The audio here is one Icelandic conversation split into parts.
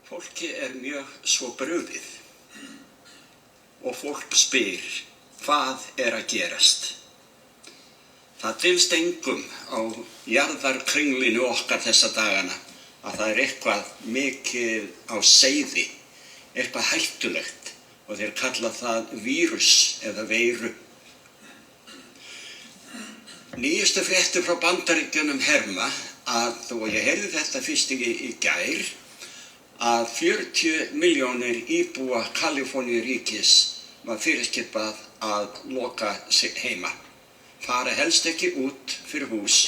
Fólki mjög svo brugðið og fólk spyr, hvað að gerast? Það dylst engum á jarðarkringlinu okkar þessa dagana að það eitthvað mikið á seyði, eitthvað hættulegt og þeir kalla það vírus eða veiru. Nýjustu fréttir frá Bandaríkjunum herma að, og ég heyrði þetta fyrst í gær, að 40 milljónir íbúa Kaliforníuríkis var fyrirskipað að loka sig heima. Fara helst ekki út fyrir hús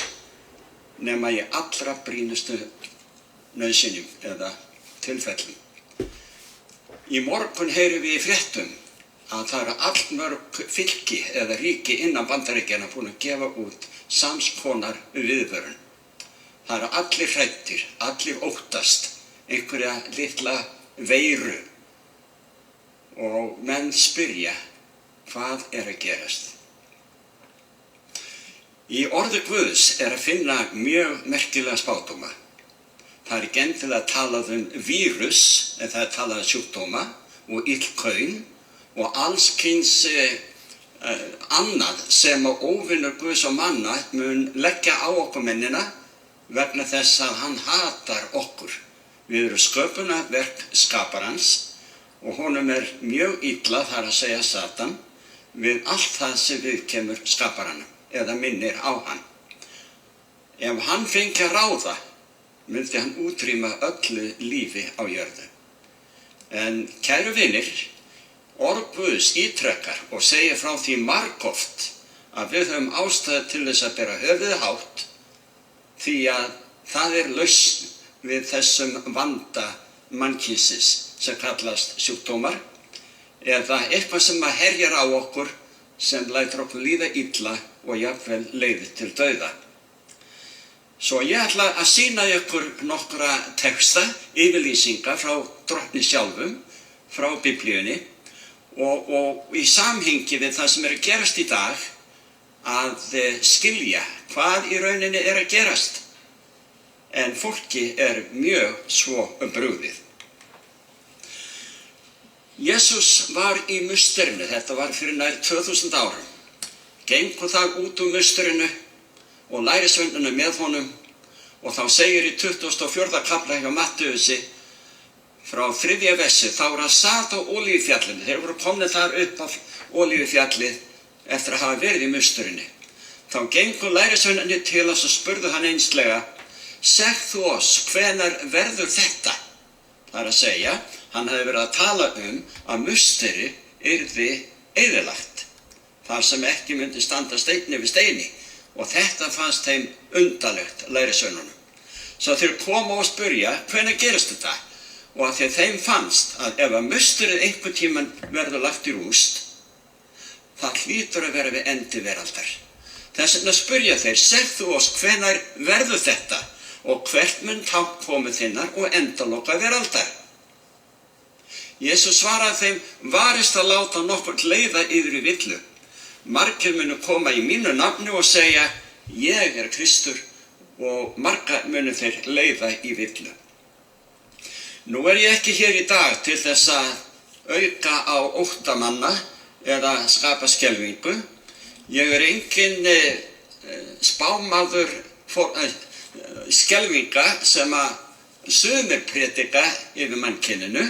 nema í allra brýnustu nauðsynjum eða tilfellum. Í morgun heyrum við í fréttum að það eru allmörg fylki eða ríki innan Bandaríkjanna búin að gefa út sams konar viðvörun. Það eru allir hræddir, allir óttast einhverja litla veiru og menn spyrja, hvað að gerast? Í orði Guðs að finna mjög merkilega spádóma. Það ekki endilega talað vírus, en það talað sjúkdóma og illkaun og alls kyns annað sem óvinur Guðs og manna mun leggja á okkur mennina vegna þess að hann hatar okkur. Við erum sköpunarverk skaparans og honum mjög illa, þar að segja Satan, við allt það sem viðkemur skaparanum eða minnir á hann. Ef hann fengi að ráða, myndi hann útrýma öllu lífi á jörðu. En kæru vinir, orð Guðs ítrekkar og segir frá því margoft að við höfum ástæðu til þess að bera höfuðið hátt því að það lausn við þessum vanda mannkynsins sem kallast sjúkdómar eða eitthvað sem herjar á okkur sem lætur okkur líða illa og jafnvel leiðir til dauða. Svo ég ætla að sýna ykkur nokkra texta, yfirlýsinga frá Drottni sjálfum, frá Biblíunni og í samhengi við það sem að gerast í dag að skilja hvað í rauninni að gerast. En fólki mjög svo brugðið. Jesús var í musterinu, þetta var fyrir nær 2000 árum. Gengu það út úr musterinu og lærisveinarnir með honum og þá segir í 24. kafla hjá Mattheusi frá 3. versi, þá hann sat á Olíufjallinu, þeir voru komnir þar upp á Olíufjallið eftir að hafa verið í musterinu. Þá gengu lærisveinarnir til hans og spurðu hann einslega, segð þú oss, hvenær verður þetta? Það að segja, hann hefði verið að tala að musteri yrði eyðilagt, þar sem ekki myndi standa steini við steini og þetta fannst þeim undarlegt lærisveinunum. Svo þeir koma og spyrja, hvenær gerist þetta? Og að þeim fannst að ef að musterið einhvern tímann verður lagt í rúst, það hlýtur að vera við endi veraldar. Þess vegna spyrja þeir, segð þú oss, hvenær verður þetta? Og hvert mun tákn komu þinnar og endaloka veraldar. Jesús svaraði þeim, varist að láta nokkurn leiða yfir í villu. Margir munu koma í mínu nafni og segja, ég Kristur, og marga munu þeir leiða í villu. Nú ég ekki hér í dag til þess að auka á ótta manna eða skapa skelfingu. Ég engin spámaður skelfinga sem að sumir predika yfir mannkyninu.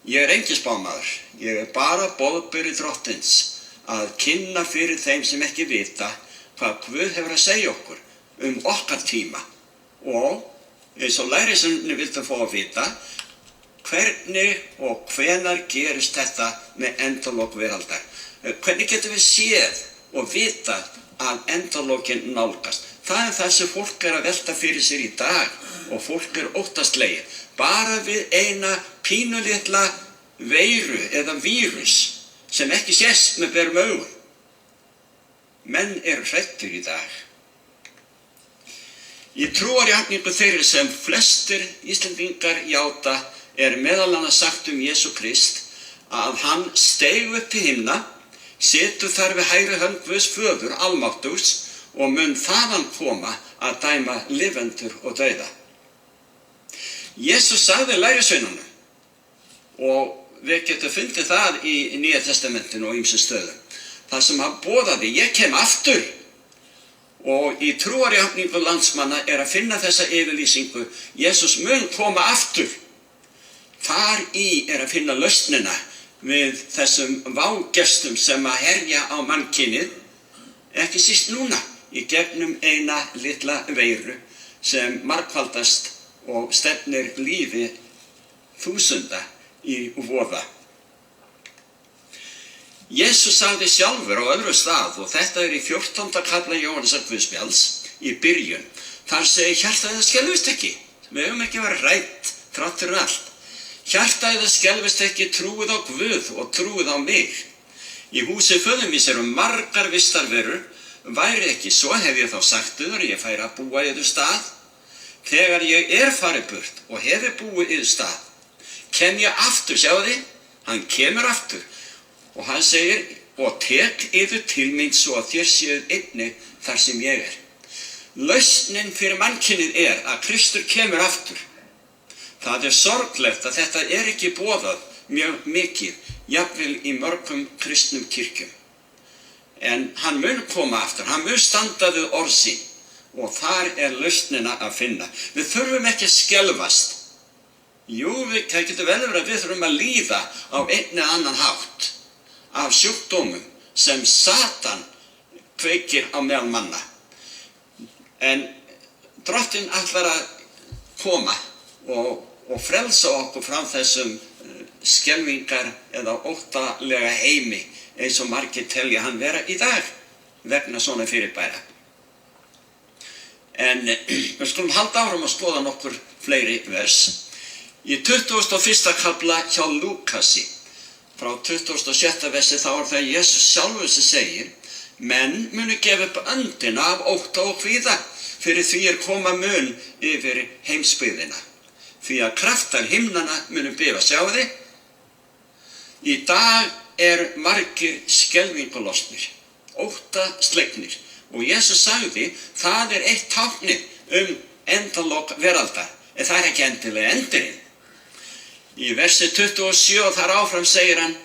Ég engin spámaður, ég bara boðberi Drottins að kynna fyrir þeim sem ekki vita hvað Guð hefur að segja okkur okkar tíma og eins og lærisveinarnir vildu fá að vita hvernig og hvenær gerist þetta með endalok veraldar. Hvernig getum við séð og vita að endalokin nálgast? Það það sem fólk að velta fyrir sér í dag og fólk óttaslegið. Bara við eina pínulitla veiru eða vírus sem ekki sést með berum augum. Menn hræddir í dag. Í trúarjátningu þeirri sem flestir Íslendingar játa meðal annars sagt Jesú Krist að hann steig upp til himna, situr þar við hægri hönd Guðs föður almáttugs og mun þaðan koma að dæma lifendur og dauða. Jesus sagði lærisveinunum, og við getum fundið það í Nýja testamentinu og ýmsum stöðum, þar sem hann boðaði, ég kem aftur. Og í trúarjátningu landsmanna að finna þessa yfirlýsingu, Jesus mun koma aftur. Þar í að finna lausnina við þessum vágestum sem herja á mannkynið, ekki síst núna, í gegnum eina litla veiru sem margfaldast og stefnir lífi þúsunda í voða. Jesus sagði sjálfur á öðru stað, og þetta í 14. kafla Jóhannesar Guðspjalls í byrjun. Þar segir hjartað það skelfist ekki. Við höfum ekki verið hrædd þrátt fyrir allt. Hjartað það skelfist ekki, trúið á Guð og trúið á mig. Í húsi föður míns margar vistarverur, væri ekki svo hef ég þá sagt yður, ég færi að búa yður stað. Þegar ég farið burt og hefi búið yður stað, kem ég aftur, sjáu þið, hann kemur aftur. Og hann segir, og tek yður til mín svo að þér séuð einnig þar sem ég Lausnin fyrir mannkynið að Kristur kemur aftur. Það sorglegt að þetta ekki boðað mjög mikið, jafnvel í mörgum kristnum kirkjum. En hann mun koma aftur, hann mun standa við orð sín, og þar lausnina að finna. Við þurfum ekki að skelfast. Jú, það getur vel verið að við þurfum að líða á einn eða annan hátt af sjúkdómum sem Satan kveikir á meðal manna. En Drottinn ætlar að koma og frelsa okkur frá þessum skelfingar eða óttalega heimi eins og margir telja hann vera í dag vegna svona fyrirbæra. En við skulum halda áfram að skoða nokkur fleiri vers. Í 21. kafla hjá Lúkasi, frá 26. versi, þá það Jesus sjálfur sem segir, menn munu gefa upp öndina af ótta og kvíða, fyrir því koma mun yfir heimsbyggðina. Því að kraftar himnanna munu bifa, sjáu þið? Í dag margir skelfingalostnir, ótta slegnir, og Jesus sagði, það eitt táknið endalok veraldar, en það ekki endilega endurinn. Í versi 27 þar áfram segir hann,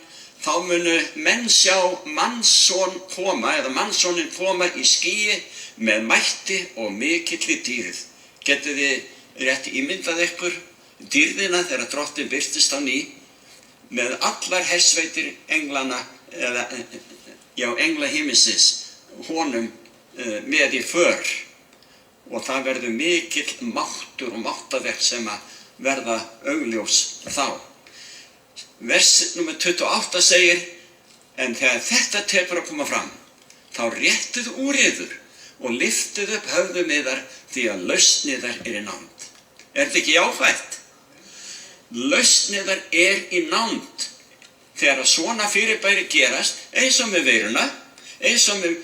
þá munu menn sjá mannsson koma, eða mannssonin koma í skýi með mætti og mikilli dýrð. Getið þið rétt ímyndað ykkur dýrðina þegar Drottinn birtist á ný, með allar hersveitir englana, engla himinsins, honum með í för. Og það verður mikill máttur og máttaverk sem að verða augljós þá. Vers nr. 28 segir, en þegar þetta tekur að koma fram, þá réttið úr yður og lyftið upp höfðum yðar því að lausn yðar í nánd. Þetta ekki jákvætt? Lausn yðar í nánd. Þegar svona fyrirbæri gerast, eins og með veiruna, eins og með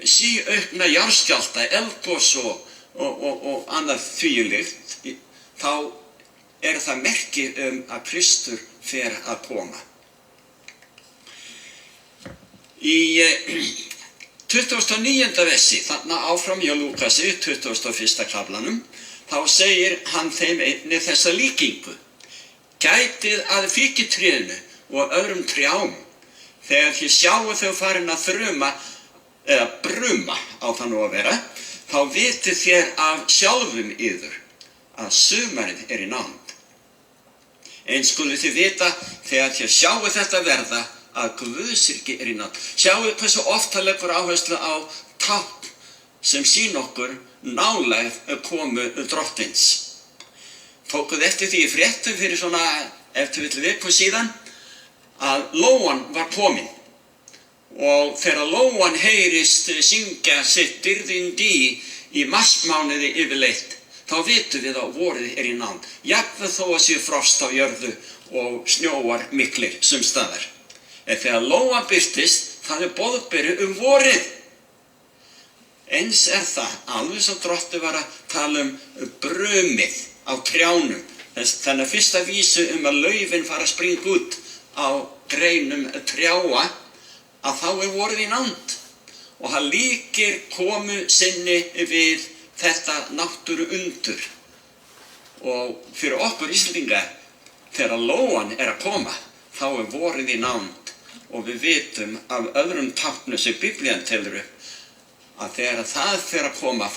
síaukna jarðskjálfta, eldgos og annað þvíumlykt, þá það merki að Kristur fer að koma. Í 29. versi, þarna áfram hjá Lúkasi, 21. kaflanum, þá segir hann þeim einnig þessa líkingu. Gætið að fíkitrénu og öðrum trjám, þegar þið sjáu þau farin að þruma, eða bruma á það nú að vera, þá vitið þér af sjálfum yður að sumarið í nánd. Eins skuluð þið vita þegar þið sjáu þetta verða að Guðsríki í nánd. Sjáu hversu oft það leggur áherslu á tákn sem sín okkur nálægð komu Drottins. Tókuð eftir því í fréttum fyrir svona eftir viku síðan að lóan var komin. Og þegar lóan heyrist syngja sitt dyrðindi í marsmánuði yfirleitt, þá vitum við að vorið í nánd. Jafnvel þó að sé frost á jörðu og snjóar miklir sumstaðar. En þegar lóan birtist, það boðberi vorið. Eins það, alveg svo Drottinn var að tala brumið á trjánum. Þannig að fyrsta vísu að laufin fara að springa út á greinum trjáa, að þá vorið í nánd. Og hann líkir komu sinni við þetta náttúru undur. Og fyrir okkur Íslendinga, þegar lóan að koma, þá vorið í nánd. Og við vitum af öðrum táknum sem Biblían telur upp, að þegar það fer að koma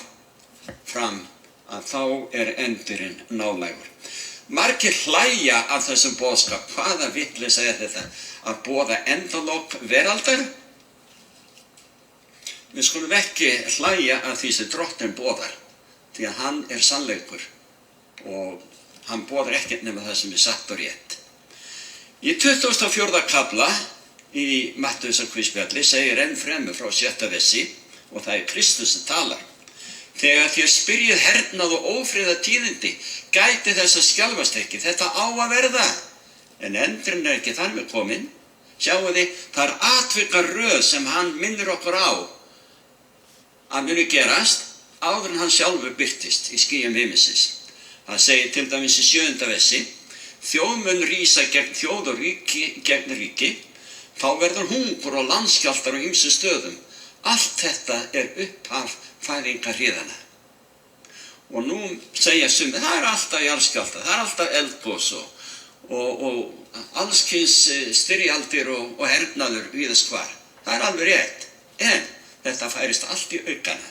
fram, að þá endurinn nálægur. Margir hlæja af þessum boðskap. Hvaða vitleysa þetta? Að boða endalok veraldar? Við skulum ekki hlæja af því sem Drottinn boðar, því að hann sannleikur og hann boðar ekkert nema það sem satt og rétt. Í 24. kafla í Mattheusarguðspjalli segir enn fremur frá 6. versi, og það Kristus sem talar. Þegar þér spyrjið hernað og ófriða tíðindi, gæti þess að skjálfast ekki. Þetta á að verða. En endurinn ekki þar með kominn. Sjáu þið, það atvikaröð sem hann minnir okkur á að muni gerast áður en hann sjálfur birtist í skýjum himinsins. Það segir til dæmis í 7. versi, þjóð mun rísa gegn þjóð og ríki gegn ríki, þá verður hungur og landskjálftar á ýmsum stöðum. Allt þetta upphaf fæðingarhríðanna. Og nú segja sumir, það alltaf jarðskjálftar, það alltaf eldgos og allskyns styrjaldir og hernaður víðast hvar. Það alveg rétt, en þetta færist allt í aukana.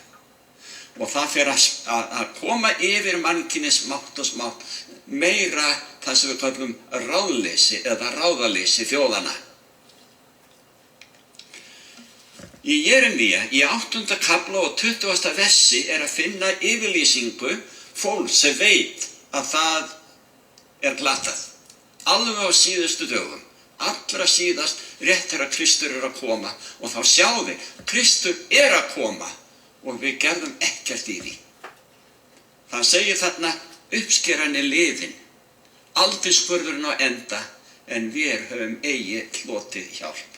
Og það fer að koma yfir mannkynið smátt og smátt meira það sem við kallum ráðleysi eða ráðaleysi þjóðanna. Í Jeremía, í 8. kafla og 20. versi að finna yfirlýsingu fólks sem veit að það glatað. Alveg á síðustu dögum, allra síðast rétt þegar Kristur að koma og þá sjáum við, Kristur að koma og við gerðum ekkert í því. Það segir þarna, uppskeran liðin, aldurskurðurinn á enda, en við höfum eigi hlotið hjálp.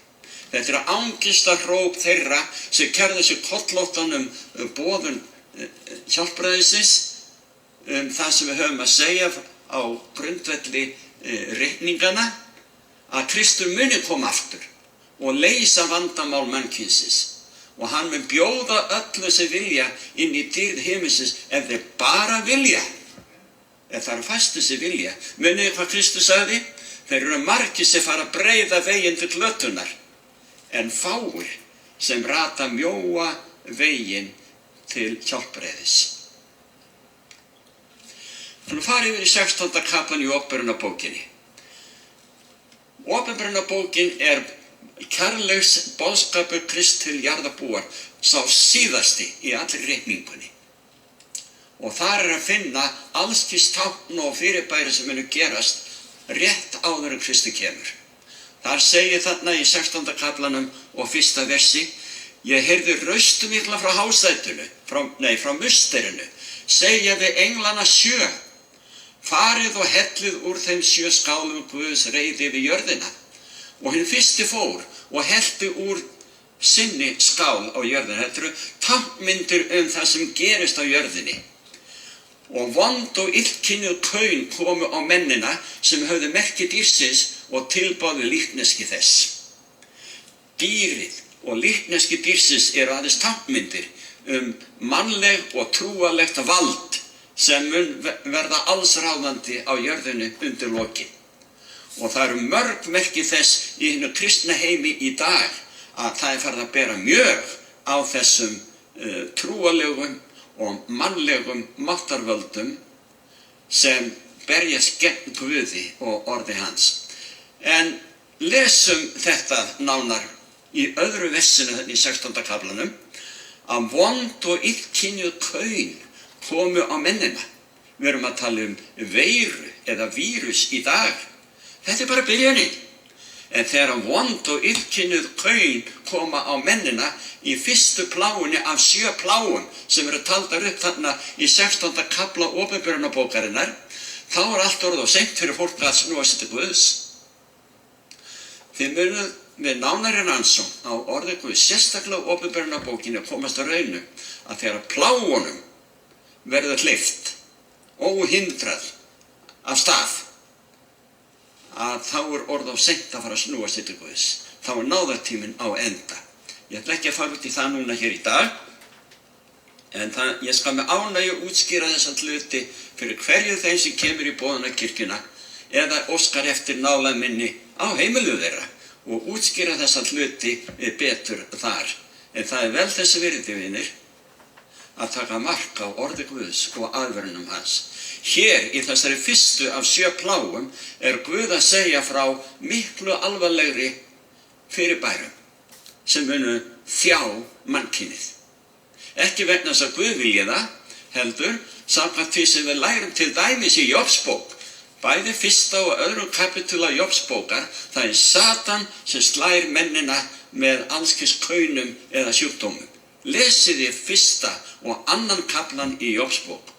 Þetta angista hróp þeirra sem kærðu sig kollóttanum boðun hjálpræðisins, það sem við höfum að segja á grundvelli reikningana, að Kristur muni koma aftur og leysa vandamál mannkynsins. Og hann mun bjóða öllu sem vilja inn í dýrð himinsins ef þeir bara vilja. Ef það fæstu sem vilja. Munið hvað Kristus sagði? Þeir eru margir sem fara að breiða veginn til glötunar, en fáir sem rata mjóa veginn til hjálpræðis. Nú farið yfir í 16. kaflan í Opinberunarbókinni. Opinberunarbókin kærleiks boðskapur Krists til jarðarbúar, sá síðasti í allri reikningunni. Og þar að finna allskyns tákn og fyrirbæri sem munu gerast rétt áður en Kristur kemur. Þar segir þarna í 16. kaflanum og 1. versi, ég heyrði raustu mikla frá hásætunu, frá musterinu, segja við englana 7, farið og hellið úr þeim 7 skálum Guðs reiði yfir jörðina. Og hinn fyrsti fór og hellti úr sinni skál á jörðina. Þetta eru táknmyndir það sem gerist á jörðinni. Og vond og illkynjuð kaun komu á mennina sem höfðu merki dýrsins og tilbáðu líkneski þess. Dýrið og líkneski dýrsins aðeins táknmyndir mannleg og trúarlegt vald sem mun verða allsráðandi á jörðinu undir lokin. Og það eru mörg merki þess í hinu kristna heimi í dag að það farið að bera mjög á þessum trúarlegum og mannlegum máttarvöldum sem berjast gegn Guði og orði hans. En lesum þetta nánar í öðru vessinu í 16. kaflanum, að vond og illkynjuð kaun komu á mennina. Við erum að tala veiru eða vírus í dag. Þetta bara byrjunin. En þegar vond og illkynjuð kaun koma á mennina í fyrstu pláunni af 7 pláum sem eru taldar upp þarna í 16. kafla Opinberunarbókarinnar, þá allt orðið og seint fyrir fólk að snúa sig til Guðs. Þið munið við nánari rannsókn á orði Guðs, sérstaklega Opinberunarbókinni, að komast að raunu að þegar pláunum verður hleypt óhindrað af stað, að þá orðið og seint að fara að snúa sig til Guðs. Þá náðartíminn á enda. Ég ætla ekki að fara út í það núna hér í dag, En ég skal með ánægju útskýra þessa hluti fyrir hverju þeim sem kemur í boðunarkirkjuna eða óskar eftir nálægð minni á heimilu þeirra og útskýra þessa hluti betur þar. En það vel þessi virði, vinir, að taka mark á orði Guðs og aðvörunum hans. Hér í þessari fyrstu af 7 plágum Guð að segja frá miklu alvarlegri fyrirbærum sem munu þjá mannkynið. Ekki vegna þess að Guð vilji það, heldur samkvæmt því sem við lærum til dæmis í Jobsbók. Bæði 1. og 2. kapítula Jobsbókar, það Satan sem slær mennina með allskis kaunum eða sjúkdómum. Lesið þið 1. og 2. kaflan í Jobsbók.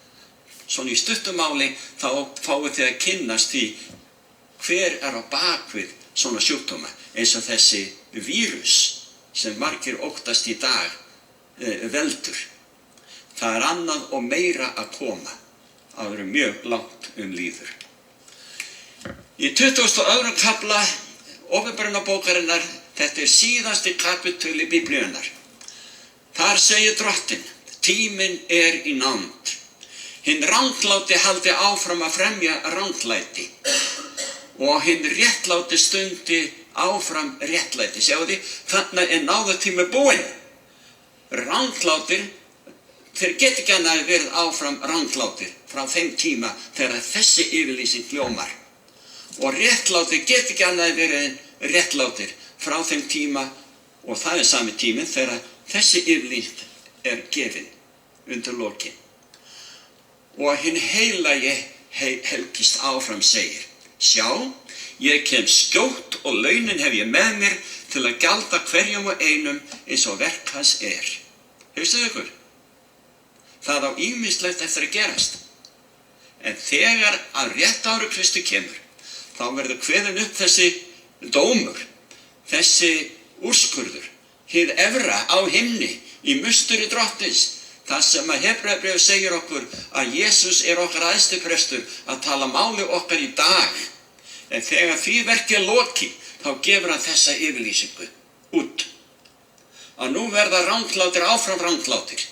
Svona í stuttumáli þá fáið þið að kynnast því hver á bakvið svona sjúkdóma, eins og þessi vírus sem margir óttast í dag veldur. Það annað og meira að koma. Það verður mjög langt líður. Í 22. kafla Opinberunarbókarinnar, þetta síðasti kapítuli Biblíunnar. Þar segir Drottinn, tíminn í nánd. Hinn rangláti haldi áfram að fremja ranglæti og hinn réttláti stundi áfram réttlæti. Sjáðu þið, þannig náðartími búinn. Ranglátir, þeir geta ekki annað verið áfram ranglátir frá þeim tíma þegar þessi yfirlýsing hljómar. Og réttlátir geta ekki annað verið réttlátir frá þeim tíma, og það sami tíminn þegar þessi yfirlýsing gefin undir lokin. Og hinn heilagi helgist áfram segir, sjá, ég kem skjótt og launin hef ég með mér til að gjalda hverjum og einum eins og verk hans Hugsaðu ykkur, það á ýmislegt eftir að gerast. En þegar að rétt ári Kristi kemur, þá verður kveðinn upp þessi dómur, þessi úrskurður, hið efra á himni í musteri Drottins. Það sem að Hebreabréfið segir okkur að Jesús okkar æðstiprestur að tala máli okkar í dag. En þegar því verki lokið, þá gefur hann þessa yfirlýsingu út. Að nú verða ranglátir áfram ranglátir.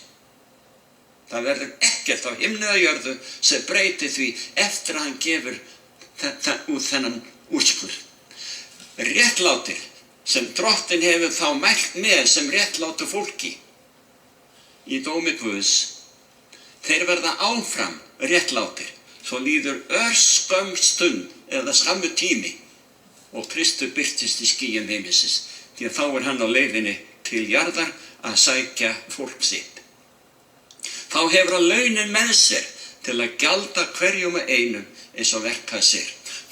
Það verður ekkert á himni eða jörðu sem breytir því eftir að hann gefur út þennan úrskurð. Réttlátir sem Drottinn hefur þá mælt með sem réttlátu fólki í dómi Guðs, þeir verða áfram réttlátir, svo líður örskömm stund eða skammu tími og Kristur birtist í skýjum himinsins, því að þá hann á leiðinni til jarðar að sækja fólk sitt. Þá hefur hann launin með sér til að gjalda hverjum og einum eins og verk hans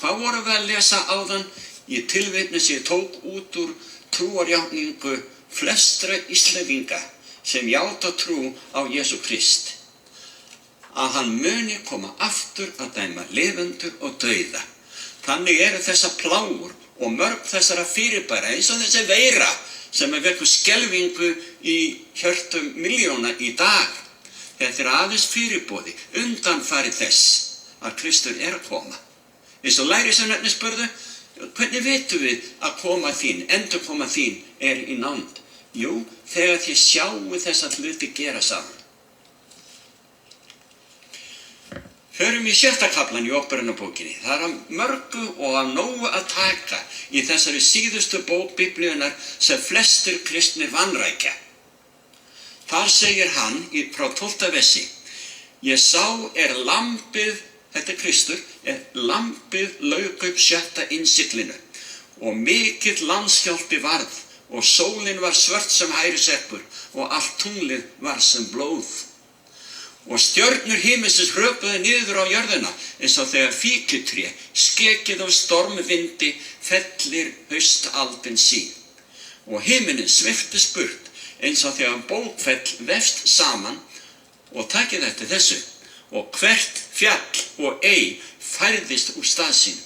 Hvað vorum við að lesa áðan í tilvitni sem ég tók út úr trúarjátningu flestra Íslendinga sem játa trú á Jesú Krist, að hann muni koma aftur að dæma lifendur og dauða. Þannig þessar plágur og mörg þessara fyrirbæra eins og þessi veira sem vekur skelfingu í hjörtum milljóna í dag. Þetta aðeins fyrirboði undanfari þess að Kristur að koma. Eins og lærisveinarnir spurðu, hvernig vitum við að koma þín, endurkoma þín í nánd? Jú, þegar þið sjáu þessa hluti gera saman. Förum í 6. kaflan í Opinberunarbókinni. Það af mörgu og af nógu að taka í þessari síðustu bók Biblíunnar sem flestir kristnir vanrækja. Þar segir hann frá 12. versi, ég sá lambið, þetta Kristur, lambið lauk upp 7. innsiglinu og mikill landskjálfti varð og sólin var svört sem hæruserkur og allt tunglið var sem blóð. Og stjörnur himinsins hröpuðu niður á jörðina eins og þegar fíkjutré skekið af stormvindi fellir haustaldin sín. Og himinin sviptist burt eins og þegar bókfell vefst saman og takið eftir þessu. Og hvert fjall og ey færðist úr stað sín.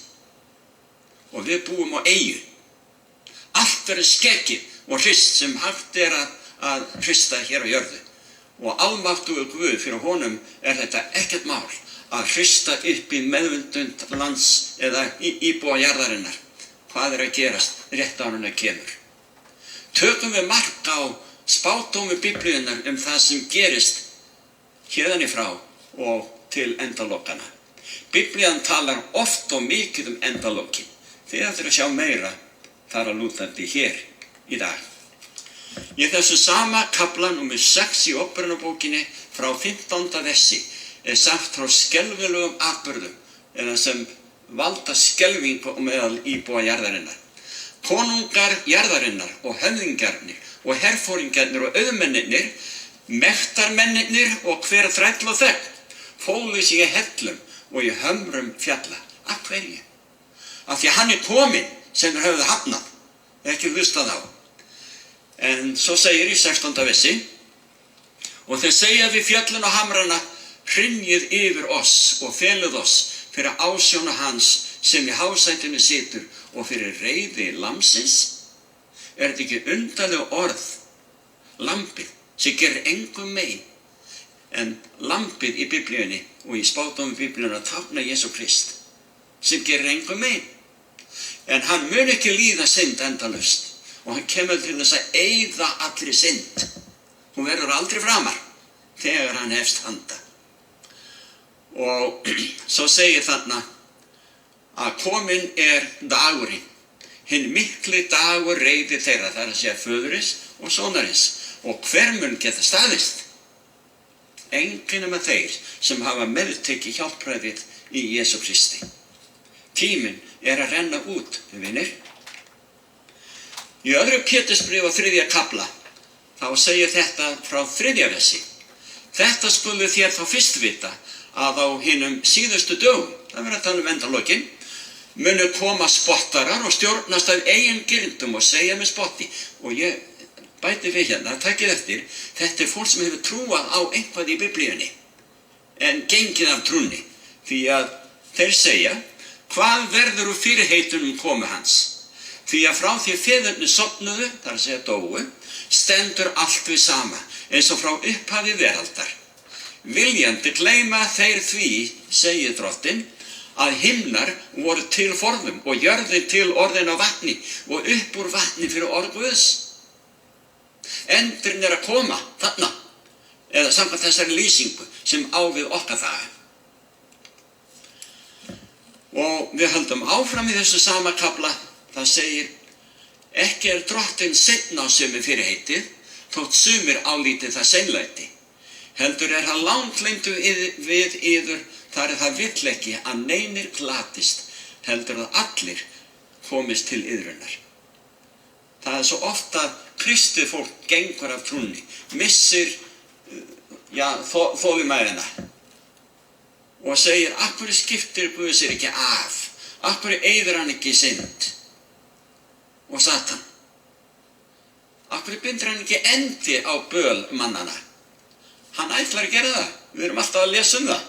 Og við búum á eyju. Allt verður skekið og hrist sem hægt að hrista hér á jörðu. Og almáttugur Guð, fyrir honum þetta ekkert mál að hrista upp í meðvindund lands eða íbúa jarðarinnar. Hvað að gerast rétt áður en kemur? Tökum við mark á spádómi Biblíunnar það sem gerist héðan í frá og til endalokana. Biblían talar oft og mikið endalokin. Þið ættir að sjá meira þar að lútandi hér í dag. Í þessu sama kafla númer 6 í Upprunabókinni frá 15. versi sagt frá skelfilegum atburðum eða sem valda skelfingu meðal íbúa jarðarinnar. Konungar jarðarinnar og höfðingjarnir og herforingjarnir og auðmennirnir, mektarmennirnir og hver þræll og þegn fólu sig í hellum og í hömrum fjalla. Af hverju? Af því að hann kominn sem þeir höfðu hafnað, ekki hlustað á. En svo segir í 16. versi: og þeir segja við fjöllin og hamrana, hrynjið yfir oss og feluð oss fyrir ásjónu hans sem í hásætinu situr og fyrir reiði lamsins. Er þetta ekki undarleg orð? Lambið sem gerir engum mein. En lambið í Biblíunni og í spádómi Biblíunnar táknar Jesú Krist sem gerir engum mein. En hann mun ekki líða synd endalaust og hann kemur til þess að eyða allri synd. Hún verður aldrei framar þegar hann hefst handa. Og svo segir þarna að kominn dagurinn, hinn mikli dagur reiði þeirra, það að segja föðurins og sonarins, og hver mun geta staðist? Enginn nema þeir sem hafa meðtekið hjálpræðið í Jesú Kristi. Tíminn að renna út, vinir. Í öðru Pétursbréfi á 3. kafla þá segir þetta frá 3. versi: þetta skulu þér þá fyrst vita að á hinum síðustu dögum, það verður að tala endalokin, munu koma spottarar og stjórnast af eigin girndum og segja með spotti. Og ég bæti við hérna, takið eftir, þetta fólk sem hefur trúað á eitthvað í Biblíunni en gengið af trúnni, því að þeir segja: hvað verður úr fyrirheitunum komu hans? Því að frá því feðurnir sofnuðu, það að segja dóu, stendur allt við sama, eins og frá upphafi veraldar. Viljandi gleyma þeir því, segir Drottinn, að himnar voru til forðum og jörðin til orðin á vatni og upp úr vatni fyrir orð Guðs. Endurinn að koma þarna, eða samkvæmt þessari lýsingu sem á við okkar það. Og við höldum áfram í þessu sama kafla. Það segir: ekki Drottinn seinn á sömu fyrirheitið, þótt sumir álítið það seinlæti. Heldur hann langleyndur við yður, þar það vill ekki að neinir glatist, heldur að allir komist til iðrunar. Það svo oft að kristið fólk gengur af trúnni, missir þolinmæðina og segir: af hverju skiptir Guð sér ekki af? Af hverju eyðir hann ekki synd? Og Satan, af hverju bindur hann ekki endi á böl mannana? Hann ætlar að gera það. Við erum alltaf að lesa það,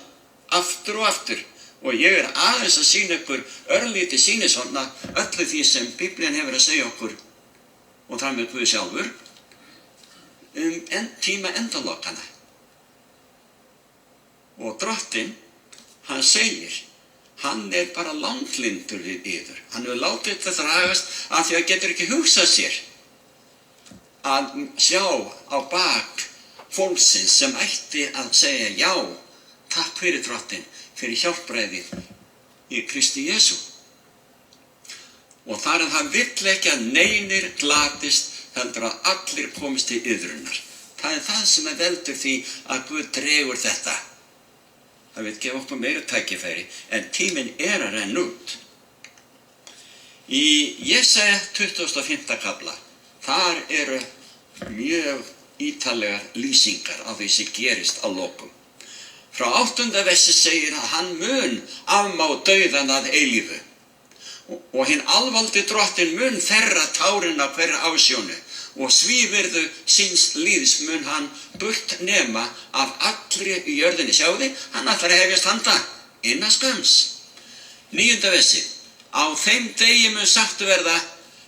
aftur og aftur. Og ég aðeins að sýna ykkur örlítið sýnishorna öllu því sem Biblían hefur að segja okkur, og það með Guð sjálfur, tíma endalokana. Og Drottinn, hann segir, hann bara langlyndur við yður. Hann hefur látið þetta dragast af því að getur ekki hugsað sér að sjá á bak fólksins sem ætti að segja: já, takk fyrir Drottinn, fyrir hjálpræðið í Kristi Jesú. Og þar að hann vill ekki að neinir glatist, heldur að allir komist til iðrunar. Það það sem veldur því að Guð dregur þetta. Það vil gefa okkur meira tækifæri, en tíminn að renna út. Í Jesaja 25. kafla, þar eru mjög ítarlegar lýsingar á því sem gerist á lokum. Frá 8. versi segir að hann mun afmá dauðan að eilífu, og hinn alvaldi Drottinn mun þerra tárin af hverri ásjónu, og svívirðu síns líðs mun hann burt nema af allri í jörðinni. Sjáðu, hann ætlar að hefjast handa innan skamms. 9. versi: á þeim degi mun sagt verða: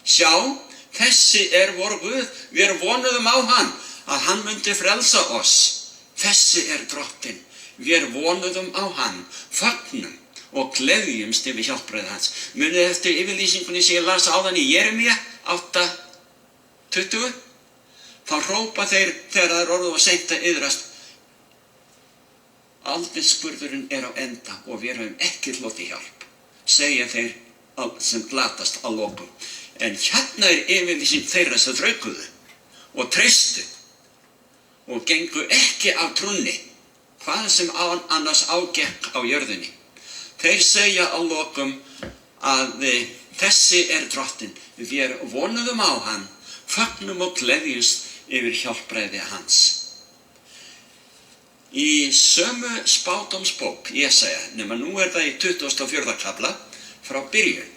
sjá, þessi vor Guð, við vonuðum á hann að hann myndi frelsa oss. Þessi Drottinn, við vonuðum á hann, fögnum og gleðjumst yfir hjálpræði hans. Munið eftir yfirlýsingunni sem ég las áðan í Jeremía 8:20. Þá hrópa þeir þegar það orðið og seint að iðrast: Aldinsskurðurinn á enda og við höfum ekki hlotið hjálp, segja þeir sem glatast að lokum. En hérna yfirlýsing þeirra sem þraukuðu og treystu og gengu ekki af trúnni, hvað sem annars ágekk á jörðinni. Þeir segja að lokum að þessi drottinn, við vonuðum á hann, fögnum og gleðjumst yfir hjálpræði hans. Í sömu spádómsbók Jesaja, nema nú það í 24. kafla frá byrjun,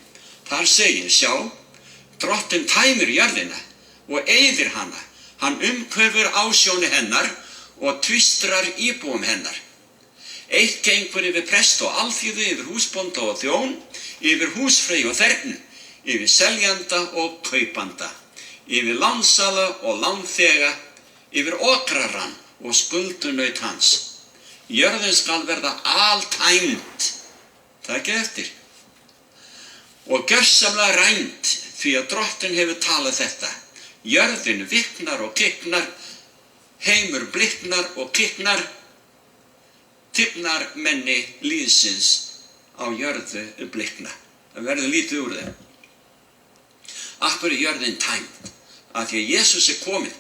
þar segir, sjá, drottinn tæmir jörðina og eyðir hana, hann umhverfur ásjóni hennar og tvistrar íbúum hennar. Eitt gengur yfir prest og alþýðu, yfir húsbónda og þjón, yfir húsfrey og þernu, yfir seljanda og kaupanda, yfir lánsala og lánþega, yfir okrarann og skuldunaut hans. Jörðin skal verða altæmd, takið eftir, og gjörsamlega rænd, því að drottinn hefur talað þetta. Jörðin viknar og kiknar, heimur bliknar og kiknar, tignar menni líðsins á jörðu blikna. Það verður lítið úr þeim. Af hverju er jörðin tæmd? Af því að Jesús kominn.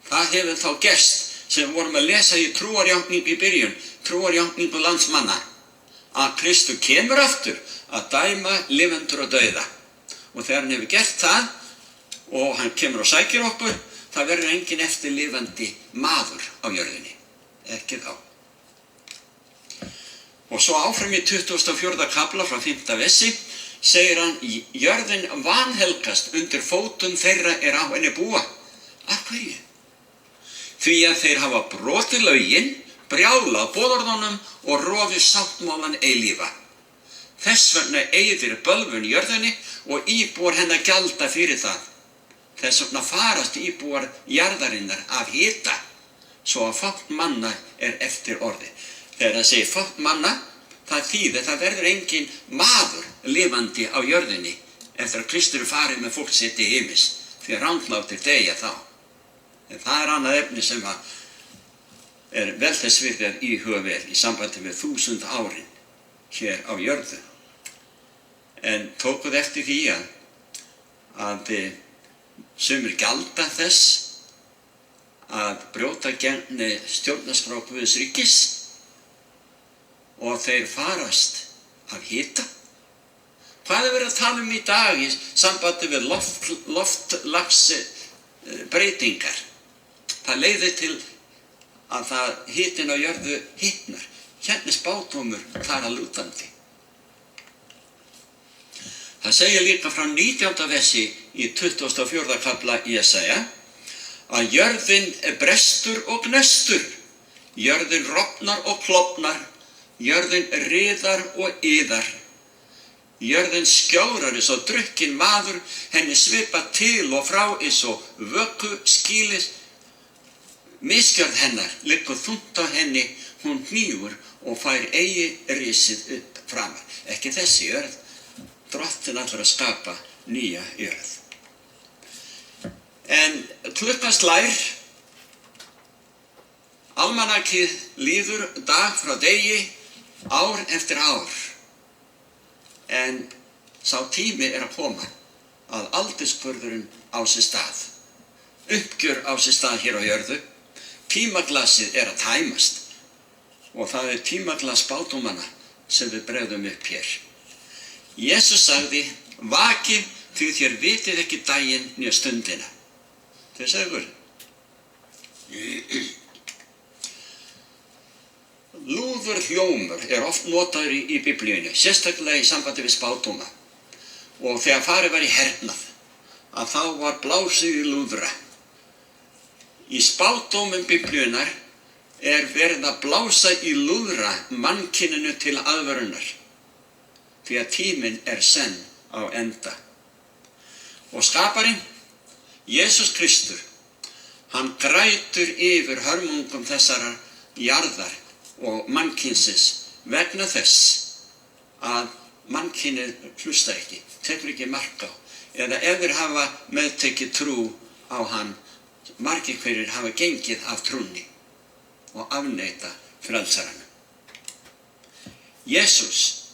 Það hefur þá gerst sem við vorum að lesa í trúarjátningu í byrjun, trúarjátningu landsmanna, að Kristur kemur aftur að dæma lifendur og dauða. Og þegar hann hefur gert það og hann kemur og sækir okkur, það verður engin eftirlifandi maður á jörðinni, ekki þá. Og svo áfram í 24. kafla frá 5. versi segir hann, jörðin vanhelgast undir fótum þeirra á henni búa. Af hverju? Því að þeir hafa brotið lögin, brjálað boðorðunum og rofið sáttmálan eilífa. Þess vegna eyðir bölvun jörðinni og íbúar hennar gjalda fyrir það. Þess vegna farast íbúar jarðarinnar af hita, svo að fátt manna eftir orði. Þegar það segir fátt manna, það þýðir það verður engin maður lifandi á jörðinni eftir að Kristur farið með fólk sitt í heimis, því að ranglátir deyja þá. En það annað efni sem vel þess virði að íhuga vel í sambandi við 1000 árin hér á jörðu. En tókuð eftir því að sumir gjalda þess að brjóta gegn stjórnarskrá Guðs ríkis og þeir farast af hita. Hvað verið að tala í dag í sambandi við loftslagsbreytingar? Það leiðir til að hitinn á jörðu hitnar. Hérna spádómur þar að lútandi. Það segir líka frá 19. versi í 24. kafla Jesaja að jörðin brestur og gnestur, jörðin rofnar og klofnar, jörðin riðar og iðar. Jörðin skjárar eins og drukkinn maður, henni svipar til og frá eins og vöku skýlir. Misgjörð hennar liggur þungt á henni, hún hnígur og fær eigi risið upp framar. Ekki þessi jörð, drottinn ætlar að skapa nýja jörð. En klukkan slær, almanakið líður dag frá degi, ár eftir ár. En sá tími að koma að aldursskurðurinn á sér stað. Uppgjör á sér stað hér á jörðu. Tímaglasið að tæmast og það tímaglas spádómanna sem við bregðum upp hér. Jesús sagði, vakið því þér vitið ekki daginn né stundina. Þið segur. Lúður hljómur oft notaður í Biblíunni, sérstaklega í sambandi við spádóma. Og þegar farið var í hernað, að þá var blásið í lúðra. Í spádómum Biblíunnar verið að blása í lúðra mannkyninu til aðvörunar, því að tíminn senn á enda. Og skaparinn, Jesús Kristur, hann grætur yfir hörmungum þessarar jarðar og mannkynsins vegna þess að mannkynið hlustar ekki, tekur ekki mark á, eða ef þeir hafa meðtekið trú á hann, margir hverjir hafa gengið af trúnni og afneita frelsaranum. Jesús,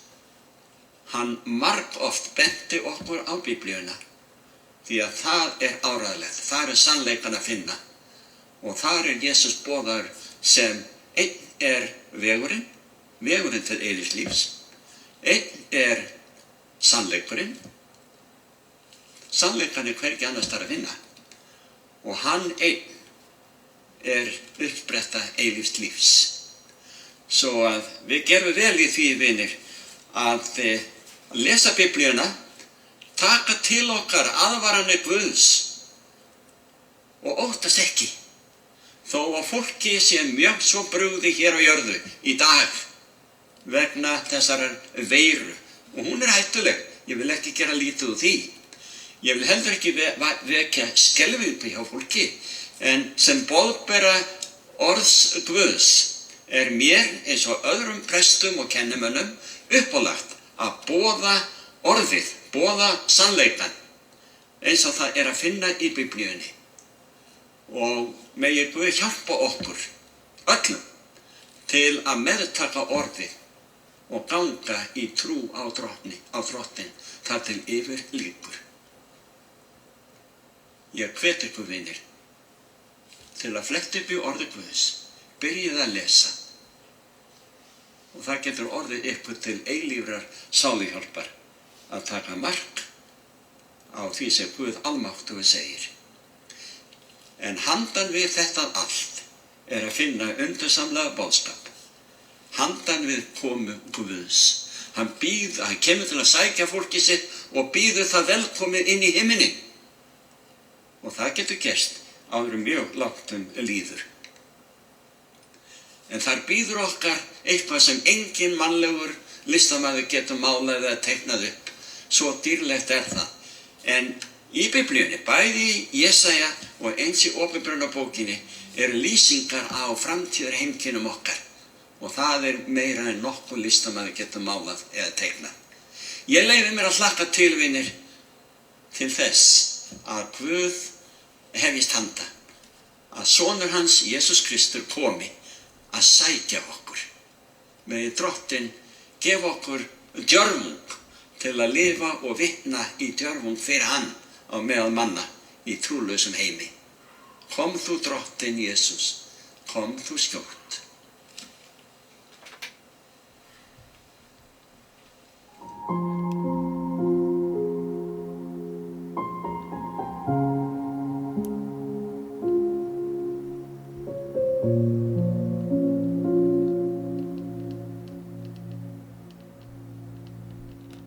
hann margoft benti okkur á Biblíuna því að það áreiðanlegt, þar sannleikann að finna og þar Jesús boðaður sem einn vegurinn til eilífs lífs, einn sannleikurinn, sannleikann hvergi annars þar að finna og hann einn uppspretta eilífs lífs. Svo að við gerum vel í því, vinir, að lesa Biblíuna, taka til okkar aðvaranir Guðs og óttast ekki. Þó að fólki sé mjög svo brugði hér á jörðu í dag vegna þessarar veiru og hún hættuleg. Ég vil ekki gera lítið úr því. Ég vil heldur ekki vekja skelfingu hjá fólki en sem boðbera orðs Guðs mér eins og öðrum prestum og kennimönnum uppálagt að boða orðið, boða sannleikann eins og það að finna í Biblíunni. Og megi Guð hjálpa okkur öllum til að meðtaka orðið og ganga í trú á Drottinn þar til yfir lýkur. Ég hvet ykkur, vinir, til að fletta upp í orði Guðs, byrjið að lesa og það getur orðið ykkur til eilífrar sáluhjálpar að taka mark á því sem Guð almáttugur segir. En handan við þetta allt að finna undursamlega boðskap. Handan við komu Guðs. Hann kemur til að sækja fólkið sitt og býður það velkomið inn í himinin. Og það getur gerst áður mjög langt líður. En þar býður okkar eitthvað sem engin mannlegur listamaður getur málað eða teiknað upp. Svo dýrlegt það. En í Biblíunni, bæði í Jesaja og eins í Opinberunarbókinni, lýsingar á framtíðarheimkynnum okkar. Og það meira en nokkuð listamaður getur málað eða teiknað. Ég leyfi mér að hlakka til, vinir, til þess að Guð hefjist handa. Að sonur hans, Jesús Kristur, komi að sækja okkur. Megi Drottinn gefa okkur djörfung til að lifa og vitna í djörfung fyrir hann á meðal manna í trúlausum heimi. Kom þú Drottinn Jesús, kom þú skjótt.